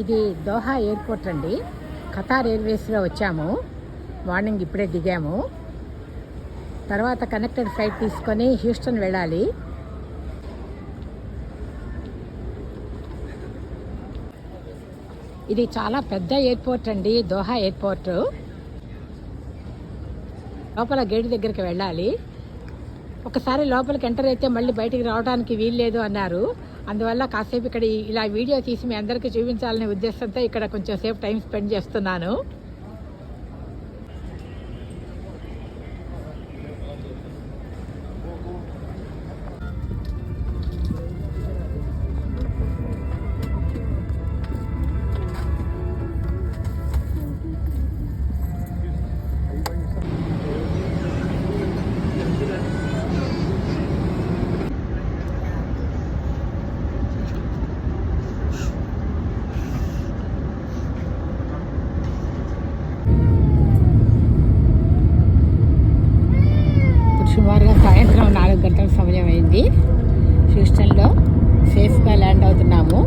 ఇది Doha airport అండి. Qatar ఎయిర్వేస్లో వచ్చాము. మార్నింగ్ ఇప్పుడే దిగాము. తర్వాత కనెక్టెడ్ ఫ్లైట్ తీసుకొని హ్యూస్టన్ వెళ్ళాలి. ఇది చాలా పెద్ద ఎయిర్పోర్ట్ అండి, దోహా ఎయిర్పోర్ట్. లోపల గేట్ దగ్గరికి వెళ్ళాలి. ఒకసారి లోపలికి ఎంటర్ అయితే మళ్ళీ బయటికి రావడానికి వీల్లేదు అన్నారు. అందువల్ల కాసేపు ఇక్కడ ఇలా వీడియో తీసి మీ అందరికీ చూపించాలనే ఉద్దేశంతో ఇక్కడ కొంచెం సేపు టైం స్పెండ్ చేస్తున్నాను. సుమారుగా సాయంత్రం 4 గంటల సమయం అయింది. హ్యూస్టన్లో సేఫ్గా ల్యాండ్ అవుతున్నాము.